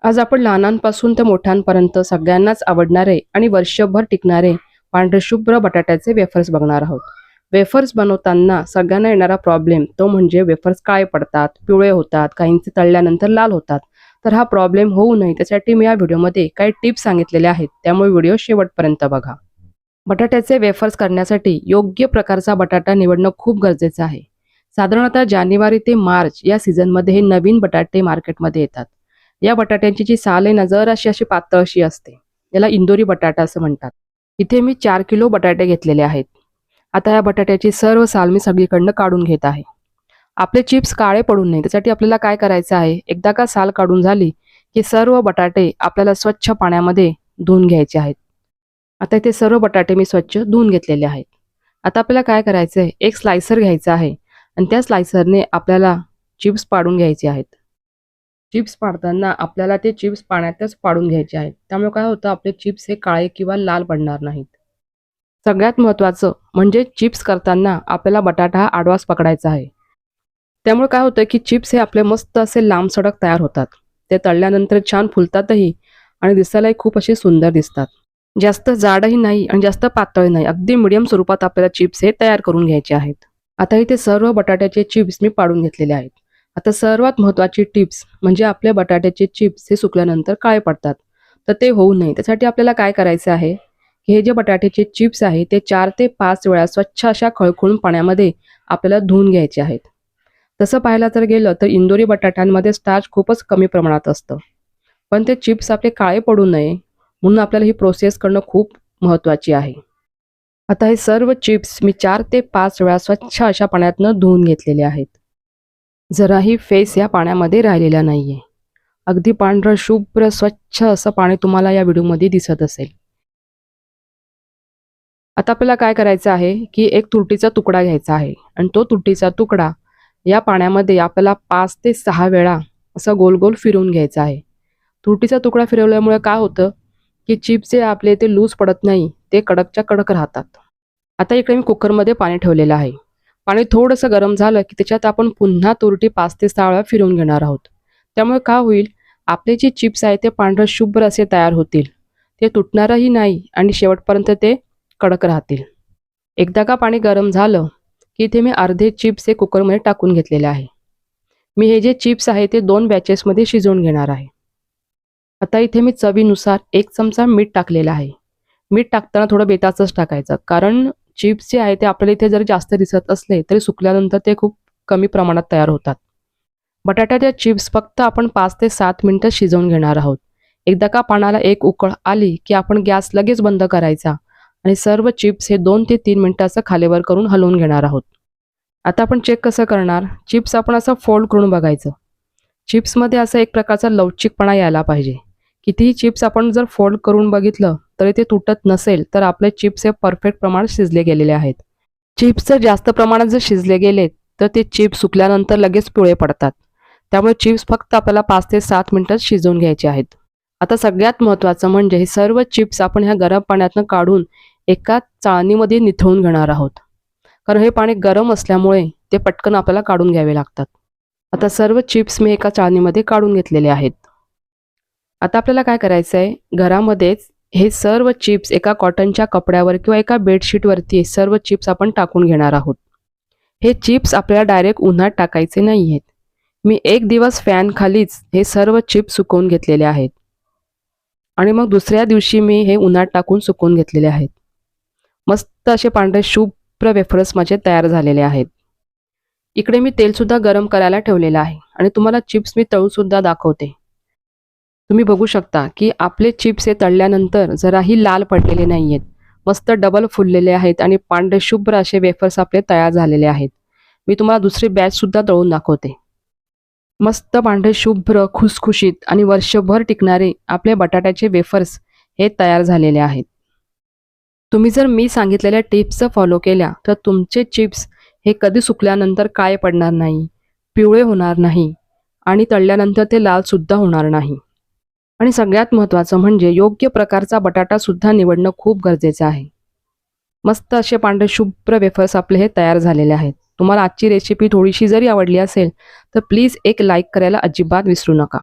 आज आपण लहानांपासून ते मोठ्यांपर्यंत सगळ्यांनाच आवडणारे आणि वर्षभर टिकणारे पांढरे शुभ्र बटाट्याचे वेफर्स बघणार आहोत. वेफर्स बनवताना सगळ्यांना येणारा प्रॉब्लेम तो म्हणजे वेफर्स काळे पडतात, पिवळे होतात, काहींचे तळल्यानंतर लाल होतात. तर हा प्रॉब्लेम होऊ नये त्यासाठी मी या व्हिडिओमध्ये काही टिप्स सांगितलेल्या आहेत, त्यामुळे व्हिडिओ शेवटपर्यंत बघा. बटाट्याचे वेफर्स करण्यासाठी योग्य प्रकारचा बटाटा निवडणं खूप गरजेचं आहे. साधारणतः जानेवारी ते मार्च या सीझनमध्ये हे नवीन बटाटे मार्केटमध्ये येतात. या बटाट्यांची जी साल आहे ना जराशी अशी पातळ अशी असते. याला इंदोरी बटाटा असं म्हणतात. इथे मी 4 किलो बटाटे घेतलेले आहेत. आता या बटाट्याची सर्व साल मी सगळीकडनं काढून घेत आहे. आपले चिप्स काळे पडू नये त्यासाठी आपल्याला काय करायचं आहे, एकदा का साल काढून झाली की सर्व बटाटे आपल्याला स्वच्छ पाण्यामध्ये धुवून घ्यायचे आहेत. आता इथे सर्व बटाटे मी स्वच्छ धुवून घेतलेले आहेत. आता आपल्याला काय करायचं आहे, एक स्लायसर घ्यायचा आहे आणि त्या स्लायसरने आपल्याला चिप्स पाडून घ्यायचे आहेत. चिप्स पाडताना आपल्याला ते चिप्स पाण्यातच पाडून घ्यायचे आहेत. त्यामुळे काय होतं, आपले चिप्स हे काळे किंवा लाल पडणार नाहीत. सगळ्यात महत्त्वाचं म्हणजे चिप्स करताना आपल्याला बटाटा हा आडवाच पकडायचा आहे. त्यामुळे काय होतं की चिप्स हे आपले मस्त असे लांब सडक तयार होतात. ते तळल्यानंतर छान फुलतातही आणि दिसायलाही खूप असे सुंदर दिसतात. जास्त जाडही नाही आणि जास्त पातळही नाही, अगदी मिडियम स्वरूपात आपल्याला चिप्स हे तयार करून घ्यायचे आहेत. आता इथे सर्व बटाट्याचे चिप्स मी पाडून घेतलेले आहेत. आता सर्वात महत्त्वाची टिप्स म्हणजे आपल्या बटाट्याचे चिप्स हे सुकल्यानंतर काळे पडतात. तर ते होऊ नये त्यासाठी आपल्याला काय करायचं आहे, की हे जे बटाट्याचे चिप्स आहे ते 4 ते 5 वेळा स्वच्छ अशा खळखळून पाण्यामध्ये आपल्याला धुवून घ्यायचे आहेत. तसं पाहायला जर गेलं तर इंदोरी बटाट्यांमध्ये स्टार्च खूपच कमी प्रमाणात असतं. पण ते चिप्स आपले काळे पडू नये म्हणून आपल्याला ही प्रोसेस करणं खूप महत्त्वाची आहे. आता हे सर्व चिप्स मी 4 ते 5 वेळा स्वच्छ अशा पाण्यातनं धुवून घेतलेले आहेत. जराही फेस या पाण्यामध्ये राहिलेला नाहीये. अगदी पांढरं शुभ्र स्वच्छ असं पाणी तुम्हाला या व्हिडिओमध्ये दिसत असेल. आता आपल्याला काय करायचं आहे, की एक तुरटीचा तुकडा घ्यायचा आहे आणि तो तुरटीचा तुकडा या पाण्यामध्ये आपल्याला 5 ते 6 वेळा असं गोल गोल फिरवून घ्यायचा आहे. तुरटीचा तुकडा फिरवल्यामुळे काय होतं, की चिप्स जे आपले ते लूज पडत नाही, ते कडकच्या कडक राहतात. आता इकडे मी कुकरमध्ये पाणी ठेवलेलं आहे. पाणी थोडंसं गरम झालं, की त्याच्यात आपण पुन्हा तुरटी 5 ते 6 वेळा फिरवून घेणार आहोत. त्यामुळे काय होईल, आपले जे चिप्स आहेत ते पांढरे शुभ्र असे तयार होतील. ते तुटणारही नाही आणि शेवटपर्यंत ते कडक राहतील. एकदा का पाणी गरम झालं, की इथे मी अर्धे चिप्स हे कुकरमध्ये टाकून घेतलेले आहे. मी हे जे चिप्स आहे ते 2 बॅचेसमध्ये शिजवून घेणार आहे. आता इथे मी चवीनुसार 1 चमचा मीठ टाकलेलं आहे. मीठ टाकताना थोडं बेताचंच टाकायचं, कारण चिप्स जे आहे ते आपल्याला इथे जर जास्त दिसत असले तरी सुकल्यानंतर ते खूप कमी प्रमाणात तयार होतात. बटाट्याच्या चिप्स फक्त आपण 5 ते 7 मिनिटं शिजवून घेणार आहोत. एकदा का पाण्याला एक उकळ आली की आपण गॅस लगेच बंद करायचा आणि सर्व चिप्स हे 2 ते 3 मिनिटं असं खालीवर करून हलवून घेणार आहोत. आता आपण चेक कसं करणार, चिप्स आपण असं फोल्ड करून बघायचं. चिप्समध्ये असा एक प्रकारचा लवचिकपणा यायला पाहिजे. कितीही चिप्स आपण जर फोल्ड करून बघितलं तरी ते तुटत नसेल तर आपले चिप्स हे परफेक्ट प्रमाणात शिजले गेलेले आहेत. चिप्स जर जास्त प्रमाणात जर शिजले गेले तर ते चिप्स सुकल्यानंतर लगेच पिवळे पडतात. त्यामुळे चिप्स फक्त आपल्याला 5 ते 7 मिनिटात शिजवून घ्यायचे आहेत. आता सगळ्यात महत्त्वाचं म्हणजे हे सर्व चिप्स आपण ह्या गरम पाण्यातनं काढून एका चाळणीमध्ये निथळून घेणार आहोत. कारण हे पाणी गरम असल्यामुळे ते पटकन आपल्याला काढून घ्यावे लागतात. आता सर्व चिप्स मी एका चाळणीमध्ये काढून घेतलेले आहेत. आता आपल्याला काय करायचं आहे, घरामध्येच हे सर्व चिप्स एका कॉटनच्या कपड्यावर किंवा एका बेडशीटवरती सर्व चिप्स आपण टाकून घेणार आहोत. हे चिप्स आपल्याला डायरेक्ट उन्हात टाकायचे नाही आहेत. मी 1 दिवस फॅन खालीच हे सर्व चिप्स सुकवून घेतलेले आहेत आणि मग दुसऱ्या दिवशी मी हे उन्हात टाकून सुकवून घेतलेले आहेत. मस्त असे पांढरे शुभ्र वेफर्स माझे तयार झालेले आहेत. इकडे मी तेलसुद्धा गरम करायला ठेवलेलं आहे आणि तुम्हाला चिप्स मी तळूनसुद्धा दाखवते. तुम्ही बघू शकता की आपले चिप्स हे तळल्यानंतर जराही लाल पडलेले नाही आहेत. मस्त डबल फुललेले आहेत आणि पांढरे शुभ्र असे वेफर्स आपले तयार झालेले आहेत. मी तुम्हाला दुसरी बॅचसुद्धा तळून दाखवते. मस्त पांढरे शुभ्र खुसखुशीत आणि वर्षभर टिकणारे आपले बटाट्याचे वेफर्स हे तयार झालेले आहेत. तुम्ही जर मी सांगितलेल्या टिप्स फॉलो केल्या तर तुमचे चिप्स हे कधी सुकल्यानंतर काळे पडणार नाही, पिवळे होणार नाही आणि तळल्यानंतर ते लालसुद्धा होणार नाही. आणि सगळ्यात महत्त्वाचं म्हणजे योग्य प्रकारचा बटाटासुद्धा निवडणं खूप गरजेचं आहे. मस्त असे पांढरे शुभ्र वेफर्स आपले हे तयार झालेले आहेत. तुम्हाला आजची रेसिपी थोडीशी जरी आवडली असेल तर प्लीज एक लाईक करायला अजिबात विसरू नका.